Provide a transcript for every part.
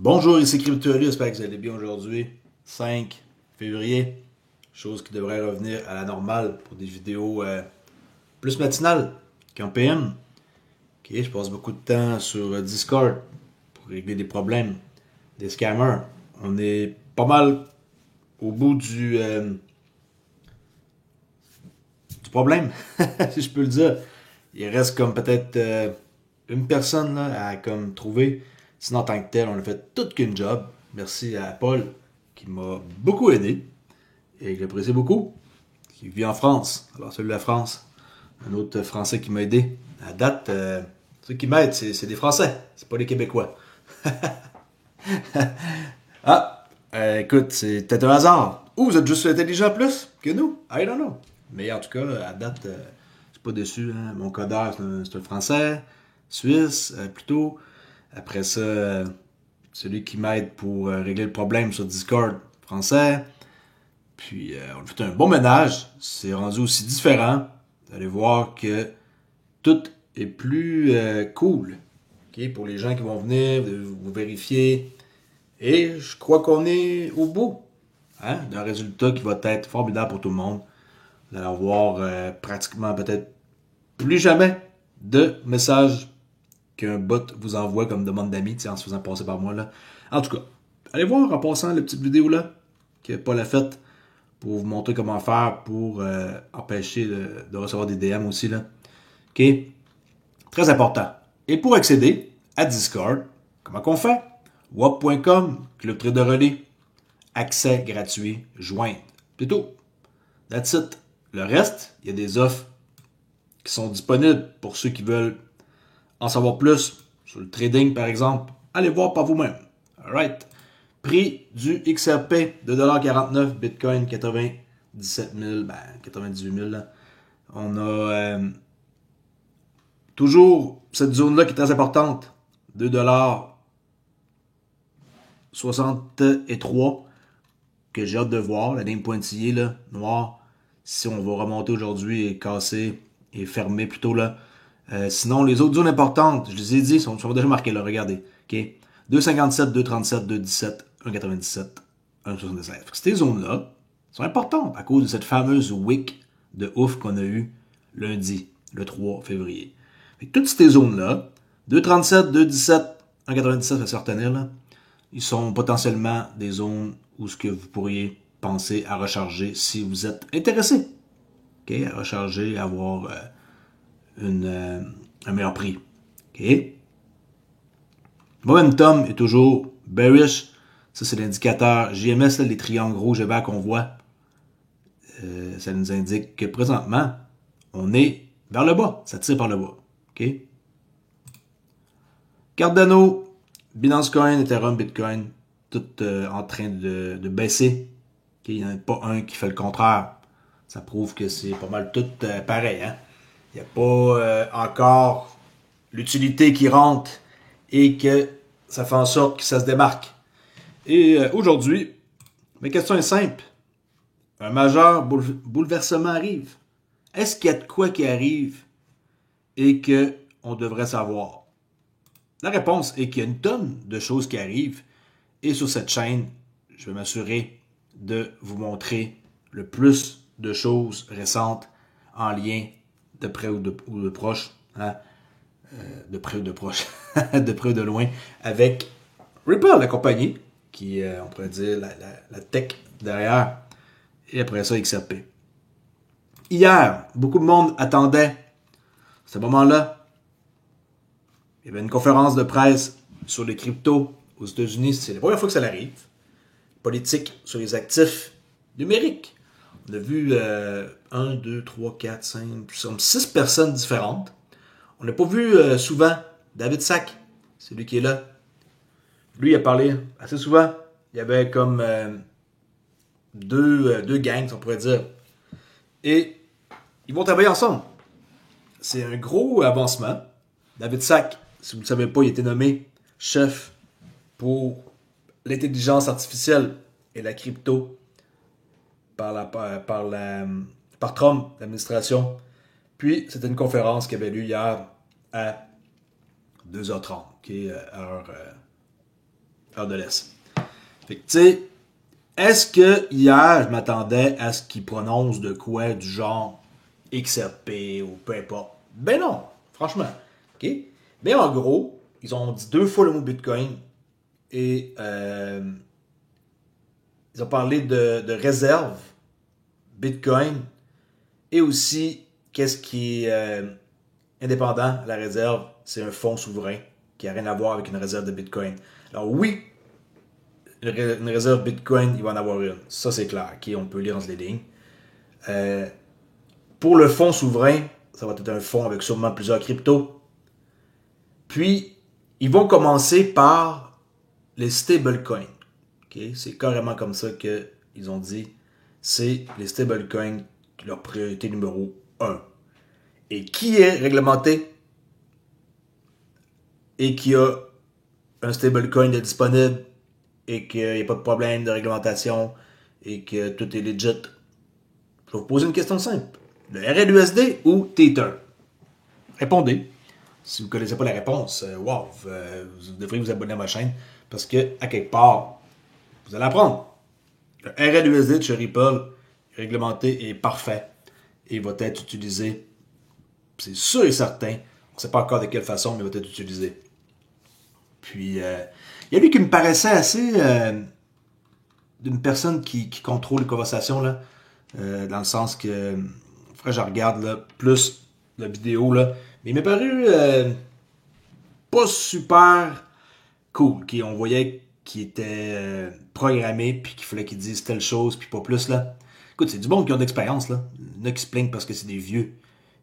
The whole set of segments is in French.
Bonjour, ici Cryptory, j'espère que vous allez bien aujourd'hui. 5 février, chose qui devrait revenir à la normale pour des vidéos plus matinales qu'en PM. Ok, je passe beaucoup de temps sur Discord pour régler des problèmes, des scammers. On est pas mal au bout du problème, si je peux le dire. Il reste comme peut-être une personne là, à comme trouver. Sinon, en tant que tel, on a fait toute qu'une job. Merci à Paul qui m'a beaucoup aidé et que j'apprécie beaucoup. Qui vit en France. Alors, celui de la France. Un autre Français qui m'a aidé. À date, ceux qui m'aident, c'est des Français. C'est pas des Québécois. Écoute, c'est peut-être un hasard. Ou vous êtes juste intelligent plus que nous. I don't know. Mais en tout cas, à date, je suis pas déçu. Hein. Mon codeur, c'est un Français. Suisse, plutôt. Après ça, celui qui m'aide pour régler le problème sur Discord, français. Puis, on a fait un bon ménage. C'est rendu aussi différent. Vous allez voir que tout est plus cool. Okay? Pour les gens qui vont venir, vous vérifier. Et je crois qu'on est au bout d'un résultat qui va être formidable pour tout le monde. Vous allez avoir pratiquement peut-être plus jamais de messages qu'un bot vous envoie comme demande d'amis, en se faisant passer par moi. Là. En tout cas, allez voir en passant la petite vidéo là, que Paul a faite, pour vous montrer comment faire pour empêcher de recevoir des DM aussi. Là. OK? Très important. Et pour accéder à Discord, comment qu'on fait? wap.com, Club Trader Relais, accès gratuit, joindre. C'est tout. That's it. Le reste, il y a des offres qui sont disponibles pour ceux qui veulent en savoir plus sur le trading, par exemple. Allez voir par vous-même. Alright. Prix du XRP, 2,49$, Bitcoin, 97 000, 98 000. Là. On a toujours cette zone-là qui est très importante. 2,63$ que j'ai hâte de voir. La ligne pointillée, là, noire. Si on va remonter aujourd'hui et casser et fermer plutôt là. Sinon, les autres zones importantes, je les ai dit, sont déjà marquées là, regardez. Okay? 2,57, 2,37, 2,17, 1,97, 1,76. Ces zones-là sont importantes à cause de cette fameuse wick de ouf qu'on a eu lundi, le 3 février. Fait que toutes ces zones-là, 2,37, 2,17, 1,97, ça va se retenir là, ils sont potentiellement des zones où ce que vous pourriez penser à recharger si vous êtes intéressé. Okay? À recharger, à avoir un meilleur prix. Okay? Momentum est toujours bearish. Ça, c'est l'indicateur JMS, là, les triangles rouges et verts qu'on voit. Ça nous indique que présentement, on est vers le bas. Ça tire par le bas. Okay? Cardano, Binance Coin, Ethereum, Bitcoin, tout en train de baisser. Okay? Il n'y en a pas un qui fait le contraire. Ça prouve que c'est pas mal tout pareil. Hein? Il n'y a pas encore l'utilité qui rentre et que ça fait en sorte que ça se démarque. Et aujourd'hui, ma question est simple. Un majeur bouleversement arrive. Est-ce qu'il y a de quoi qui arrive et qu'on devrait savoir? La réponse est qu'il y a une tonne de choses qui arrivent et sur cette chaîne, je vais m'assurer de vous montrer le plus de choses récentes en lien de près ou de proche, hein? De près ou de proche, de près ou de loin, avec Ripple, la compagnie, qui on pourrait dire la tech derrière, et après ça, XRP. Hier, beaucoup de monde attendait ce moment-là. Il y avait une conférence de presse sur les cryptos aux États-Unis. C'est la première fois que ça arrive. Politique sur les actifs numériques. On a vu 1, 2, 3, 4, 5, 6 personnes différentes. On n'a pas vu souvent David Sack, c'est lui qui est là. Lui, il a parlé assez souvent. Il y avait comme deux gangs, on pourrait dire. Et ils vont travailler ensemble. C'est un gros avancement. David Sack, si vous ne le savez pas, il a été nommé chef pour l'intelligence artificielle et la crypto par Trump, l'administration. Puis, c'était une conférence qui avait lieu hier à 2h30, qui est heure heure de l'Est. Fait que, tu sais, est-ce que hier, je m'attendais à ce qu'ils prononcent de quoi du genre XRP ou peu importe? Ben non, franchement. OK? Mais en gros, ils ont dit 2 fois le mot Bitcoin et ils ont parlé de réserve Bitcoin et aussi qu'est-ce qui est indépendant à la réserve, c'est un fonds souverain qui n'a rien à voir avec une réserve de Bitcoin. Alors oui, une réserve Bitcoin, il va en avoir une. Ça, c'est clair. OK, on peut lire entre les lignes. Pour le fonds souverain, ça va être un fonds avec sûrement plusieurs cryptos. Puis, ils vont commencer par les stablecoins. Okay? C'est carrément comme ça qu'ils ont dit. C'est les stablecoins leur priorité numéro 1. Et qui est réglementé et qui a un stablecoin de disponible et qu'il n'y a pas de problème de réglementation et que tout est legit. Je vais vous poser une question simple. Le RLUSD ou Tether? Répondez. Si vous ne connaissez pas la réponse, wow, vous devriez vous abonner à ma chaîne parce que, à quelque part, vous allez apprendre. Le RLUSD de chez Ripple est réglementé et parfait et va être utilisé. C'est sûr et certain. On ne sait pas encore de quelle façon, mais il va être utilisé. Puis, il y a lui qui me paraissait assez d'une personne qui contrôle les conversations, là, dans le sens que, frère, je regarde là, plus la vidéo, là, mais il m'a paru pas super cool. Okay? On voyait qu'il était programmé, puis qu'il fallait qu'il dise telle chose, puis pas plus, là. Écoute, c'est du bon qui ont d'expérience, là. Il y en a qui se plaignent parce que c'est des vieux.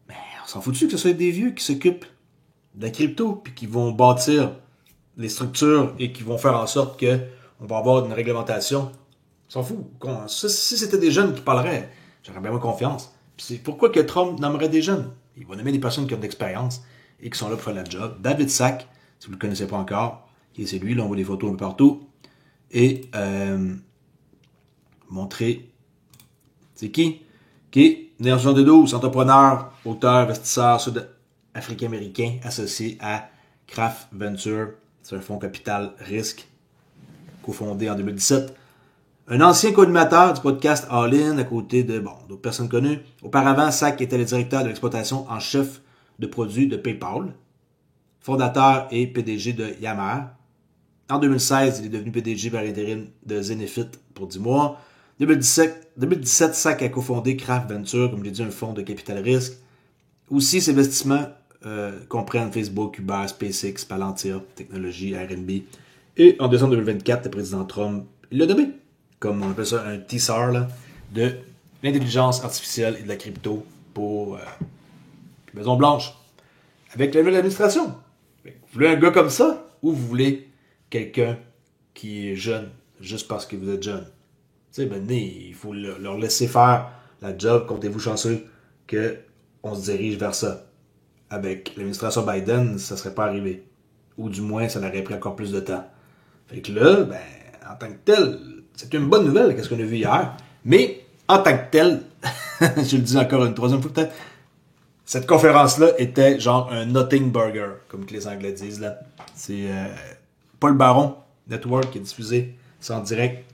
Mais on s'en fout-tu que ce soit des vieux qui s'occupent de la crypto, puis qui vont bâtir les structures et qui vont faire en sorte que on va avoir une réglementation. On s'en fout. Si c'était des jeunes qui parleraient, j'aurais bien moins confiance. Puis c'est pourquoi que Trump nommerait des jeunes. Il va nommer des personnes qui ont de l'expérience et qui sont là pour faire la job. David Sack, si vous ne le connaissez pas encore, c'est lui, là on voit des photos un peu partout. Et montrer c'est qui? Qui? Né en 72, entrepreneur, auteur, investisseur sud-africain-américain associé à Craft Venture. C'est un fonds capital risque cofondé en 2017. Un ancien co-animateur du podcast All In à côté de d'autres personnes connues. Auparavant, Sack était le directeur de l'exploitation en chef de produits de PayPal, fondateur et PDG de Yammer. En 2016, il est devenu PDG par intérim de Zenefit pour 10 mois. 2017, Sack a cofondé Craft Venture, comme je l'ai dit, un fonds de capital risque. Aussi, ses investissements comprennent Facebook, Uber, SpaceX, Palantir, Technologies, RNB. Et en décembre 2024, le président Trump l'a nommé, comme on appelle ça, un teaser là, de l'intelligence artificielle et de la crypto pour Maison-Blanche. Avec la nouvelle administration. Vous voulez un gars comme ça ou vous voulez quelqu'un qui est jeune juste parce que vous êtes jeune? Tu sais, maintenant, il faut leur laisser faire la job. Comptez-vous chanceux qu'on se dirige vers ça. Avec l'administration Biden, ça serait pas arrivé. Ou du moins, ça aurait pris encore plus de temps. Fait que là, ben, en tant que tel, c'est une bonne nouvelle, qu'est-ce qu'on a vu hier. Mais, en tant que tel, je le dis encore une troisième fois peut-être, cette conférence-là était genre un nothing burger, comme que les Anglais disent là. C'est Paul Baron Network qui est diffusé, c'est en direct.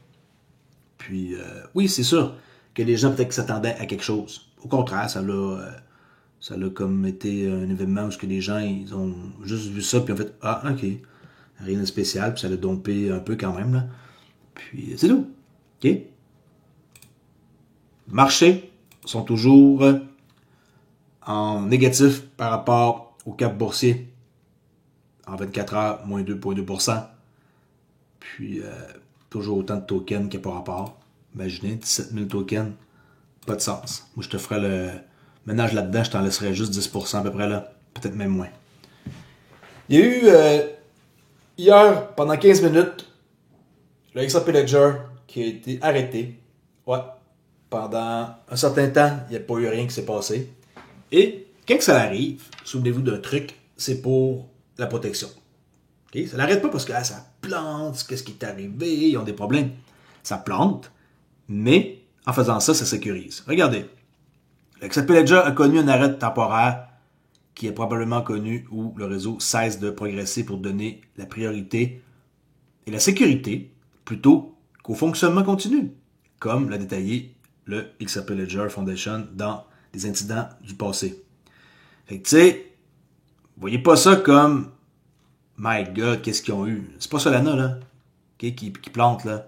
Puis, oui, c'est sûr que les gens peut-être s'attendaient à quelque chose. Au contraire, ça l'a comme été un événement où les gens, ils ont juste vu ça, puis ont fait « Ah, ok, rien de spécial », puis ça l'a dompé un peu quand même, là. Puis, c'est tout. OK? Marchés sont toujours en négatif par rapport au cap boursier. En 24 heures, moins 2,2%. Puis, toujours autant de tokens qu'il n'y a pas rapport. Imaginez, 17 000 tokens, pas de sens. Moi, je te ferais le ménage là-dedans, je t'en laisserais juste 10% à peu près là. Peut-être même moins. Il y a eu, hier, pendant 15 minutes, le XRP Ledger qui a été arrêté. Ouais. Pendant un certain temps, il n'y a pas eu rien qui s'est passé. Et quand ça arrive, souvenez-vous d'un truc, c'est pour la protection. Okay? Ça n'arrête pas parce que ça plante, qu'est-ce qui est arrivé, ils ont des problèmes. Ça plante, mais en faisant ça, ça sécurise. Regardez, le XRP Ledger a connu un arrêt temporaire qui est probablement connu où le réseau cesse de progresser pour donner la priorité et la sécurité plutôt qu'au fonctionnement continu, comme l'a détaillé le XRP Ledger Foundation dans les incidents du passé. Fait que tu sais, voyez pas ça comme My God, qu'est-ce qu'ils ont eu? C'est pas Solana, là, okay, qui plante, là.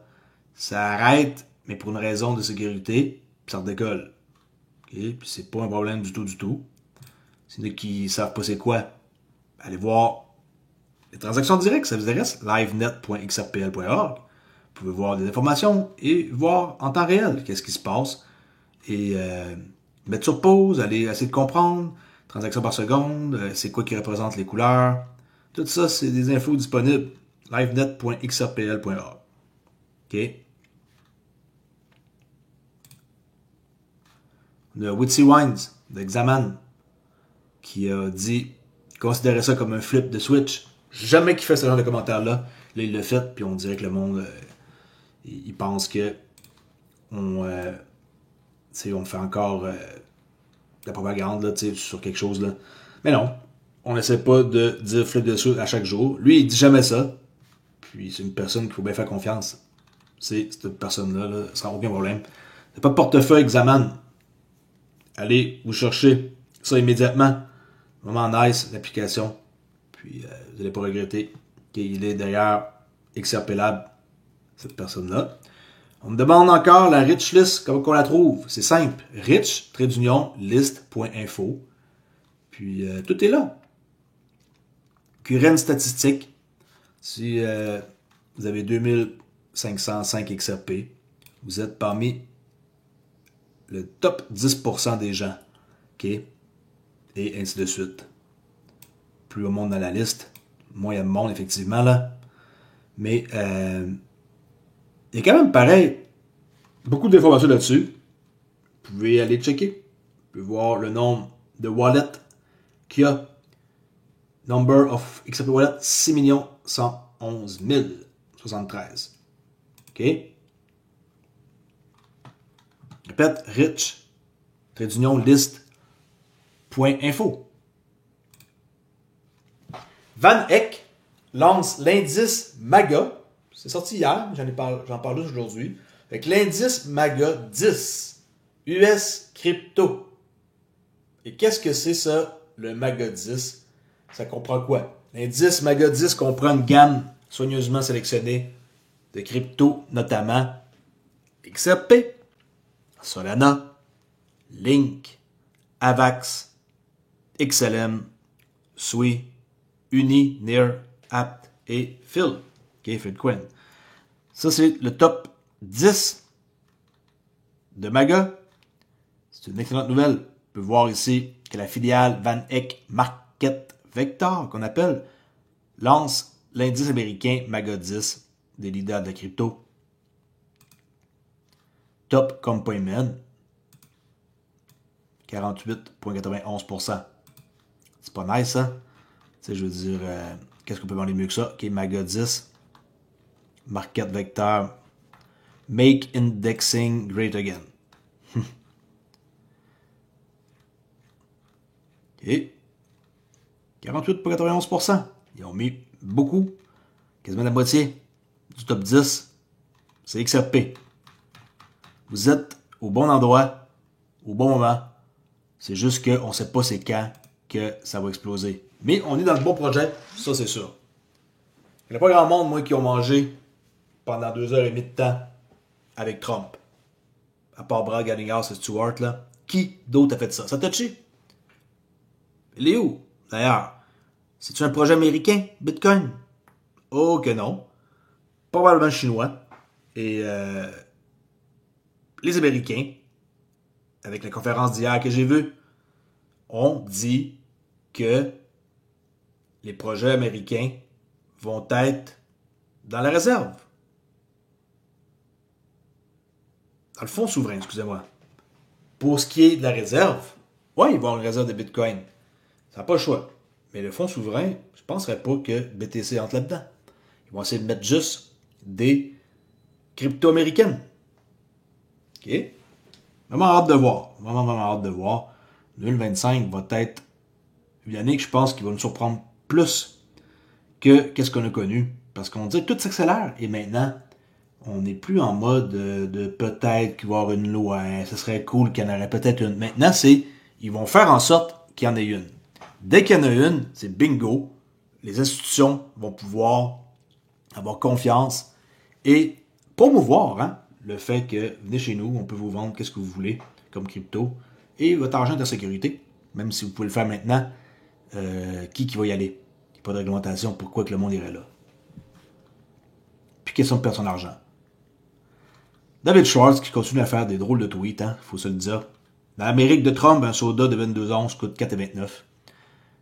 Ça arrête, mais pour une raison de sécurité, puis ça redécolle. Okay? Puis c'est pas un problème du tout, du tout. C'est ceux qui savent pas c'est quoi. Allez voir les transactions directes, ça vous intéresse? livenet.xrpl.org. Vous pouvez voir des informations et voir en temps réel qu'est-ce qui se passe. Et mettre sur pause, aller essayer de comprendre. Transactions par seconde, c'est quoi qui représente les couleurs. Tout ça, c'est des infos disponibles. livenet.xrpl.org. OK? On a Witsy Wines d'Examan qui a dit considérer ça comme un flip de Switch. Jamais qu'il fait ce genre de commentaire-là. Là, il l'a fait, puis on dirait que le monde il pense que on fait encore de la propagande là, sur quelque chose. Là. Mais non. On n'essaie pas de dire flip de Switch à chaque jour. Lui, il dit jamais ça. Puis c'est une personne qu'il faut bien faire confiance. C'est cette personne-là, là, sans aucun problème. C'est pas de portefeuille Examan. Allez, vous cherchez ça immédiatement. Vraiment nice, l'application. Puis vous n'allez pas regretter qu'il est d'ailleurs XRPlab, cette personne-là. On me demande encore la rich list, comment qu'on la trouve. C'est simple. rich-list.info. Puis tout est là. Current statistique. Si vous avez 2505 XRP, vous êtes parmi le top 10% des gens. OK? Et ainsi de suite. Plus on monte dans la liste, moins il y a de monde, effectivement, là. Mais il y a quand même, pareil, beaucoup d'informations là-dessus. Vous pouvez aller checker. Vous pouvez voir le nombre de wallets qu'il y a. Number of XRP Wallet, 6 111 073. OK? Répète, rich-list.info. Van Eck lance l'indice MAGA. C'est sorti hier, j'en parle aujourd'hui. Avec l'indice MAGA 10, US Crypto. Et qu'est-ce que c'est ça, le MAGA 10? Ça comprend quoi? L'indice MAGA 10 comprend une gamme soigneusement sélectionnée de crypto, notamment XRP, Solana, Link, Avax, XLM, Sui, Uni, Near, Apt et Phil. OK, Philcoin. Ça, c'est le top 10 de MAGA. C'est une excellente nouvelle. On peut voir ici que la filiale Van Eck Market Vector, qu'on appelle, lance l'indice américain MAGA 10 des leaders de la crypto. Top Compointment, 48,91%. C'est pas nice, ça? Tu sais, je veux dire, qu'est-ce qu'on peut vendre mieux que ça? OK, MAGA 10, Market Vector, Make Indexing Great Again. OK. 48,91%. Ils ont mis beaucoup, quasiment la moitié du top 10. C'est XRP. Vous êtes au bon endroit, au bon moment. C'est juste qu'on ne sait pas c'est quand que ça va exploser. Mais on est dans le bon projet, ça c'est sûr. Il n'y a pas grand monde, moi, qui ont mangé pendant 2h30 de temps avec Trump. À part Brad Garlinghouse et Stewart, là. Qui d'autre a fait ça? Ça t'a touché? Il est où, d'ailleurs? C'est-tu un projet américain, Bitcoin? Oh que non. Probablement chinois. Et les Américains, avec la conférence d'hier que j'ai vue, ont dit que les projets américains vont être dans la réserve. Dans le fonds souverain, excusez-moi. Pour ce qui est de la réserve, oui, ils vont avoir une réserve de Bitcoin. Ça n'a pas le choix. Mais le fonds souverain, je ne penserais pas que BTC entre là-dedans. Ils vont essayer de mettre juste des crypto américaines. OK? Vraiment hâte de voir. Vraiment hâte de voir. 2025 va être une année que je pense qu'il va nous surprendre plus que qu'est-ce qu'on a connu Parce qu'on dit que tout s'accélère. Et maintenant, on n'est plus en mode de peut-être qu'il va y avoir une loi. Hein, ce serait cool qu'il y en aurait peut-être une. Maintenant, ils vont faire en sorte qu'il y en ait une. Dès qu'il y en a une, c'est bingo. Les institutions vont pouvoir avoir confiance et promouvoir le fait que venez chez nous, on peut vous vendre qu'est-ce que vous voulez comme crypto et votre argent est en sécurité. Même si vous pouvez le faire maintenant, qui va y aller? Il n'y a pas de réglementation, pourquoi que le monde irait là? Puis question de perdre son argent. David Schwartz qui continue à faire des drôles de tweets, faut se le dire. Dans l'Amérique de Trump, un soda de 22 onces coûte 4,29.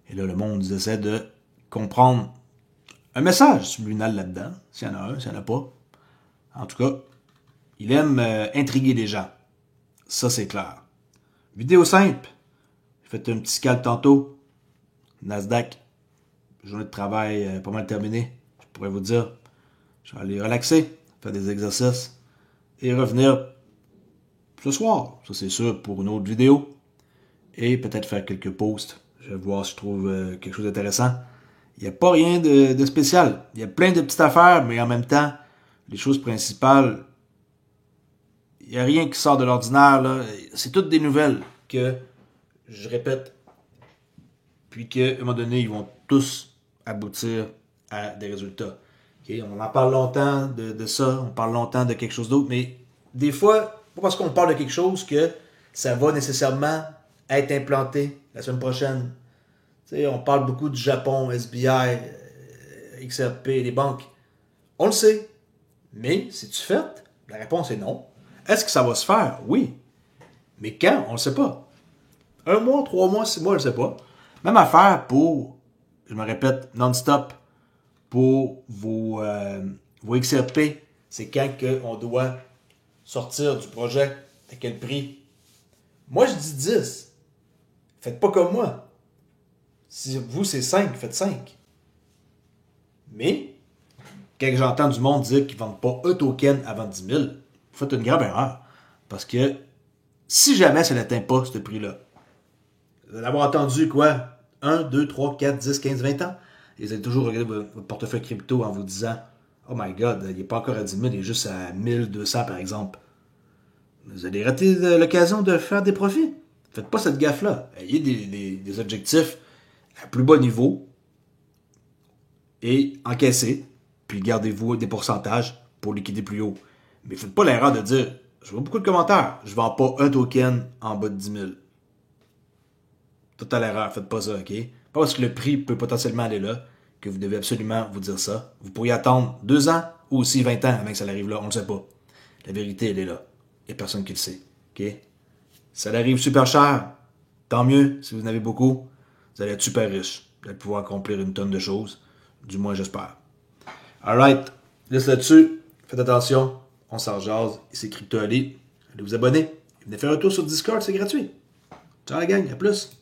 Et là, le monde essaie de comprendre un message subliminal là-dedans, s'il y en a un, s'il n'y en a pas. En tout cas, il aime intriguer les gens. Ça, c'est clair. Vidéo simple. J'ai fait un petit scalp tantôt. Nasdaq. Journée de travail pas mal terminée. Je pourrais vous dire. Je vais aller relaxer, faire des exercices et revenir ce soir. Ça, c'est sûr, pour une autre vidéo. Et peut-être faire quelques posts. Je vais voir si je trouve quelque chose d'intéressant. Il n'y a pas rien de spécial. Il y a plein de petites affaires, mais en même temps, les choses principales, il n'y a rien qui sort de l'ordinaire. Là. C'est toutes des nouvelles que je répète. Puis qu'à un moment donné, ils vont tous aboutir à des résultats. Okay? On en parle longtemps de ça, on parle longtemps de quelque chose d'autre, mais des fois, pas parce qu'on parle de quelque chose que ça va nécessairement être implanté la semaine prochaine. T'sais, on parle beaucoup du Japon, SBI, XRP, les banques. On le sait. Mais, c'est-tu fait? La réponse est non. Est-ce que ça va se faire? Oui. Mais quand? On le sait pas. 1 mois, 3 mois, 6 mois, je ne sais pas. Même affaire pour, je me répète, non-stop, pour vos XRP. C'est quand on doit sortir du projet, à quel prix? Moi, je dis 10. Faites pas comme moi. Si vous, c'est 5, faites 5. Mais, quand j'entends du monde dire qu'ils ne vendent pas un token avant 10 000, vous faites une grave erreur. Parce que, si jamais ça n'atteint pas ce prix-là, vous allez avoir entendu quoi? 1, 2, 3, 4, 10, 15, 20 ans? Et vous allez toujours regarder votre portefeuille crypto en vous disant « Oh my God, il n'est pas encore à 10 000, il est juste à 1200 par exemple. » Vous allez rater l'occasion de faire des profits. Faites pas cette gaffe-là. Ayez des objectifs à plus bas niveau et encaissez, puis gardez-vous des pourcentages pour liquider plus haut. Mais faites pas l'erreur de dire, je vois beaucoup de commentaires, je vends pas un token en bas de 10 000. Tout à l'erreur, faites pas ça, ok? Pas parce que le prix peut potentiellement aller là, que vous devez absolument vous dire ça. Vous pourriez attendre 2 ans ou aussi 20 ans avant que ça arrive là, on le sait pas. La vérité, elle est là. Il n'y a personne qui le sait, ok? Ça arrive super cher, tant mieux, si vous en avez beaucoup, vous allez être super riche. Vous allez pouvoir accomplir une tonne de choses. Du moins, j'espère. Alright, laisse là-dessus. Faites attention. On s'en jase. Ici Crypto Ali. Allez vous abonner. Venez faire un tour sur Discord, c'est gratuit. Ciao la gang, à plus.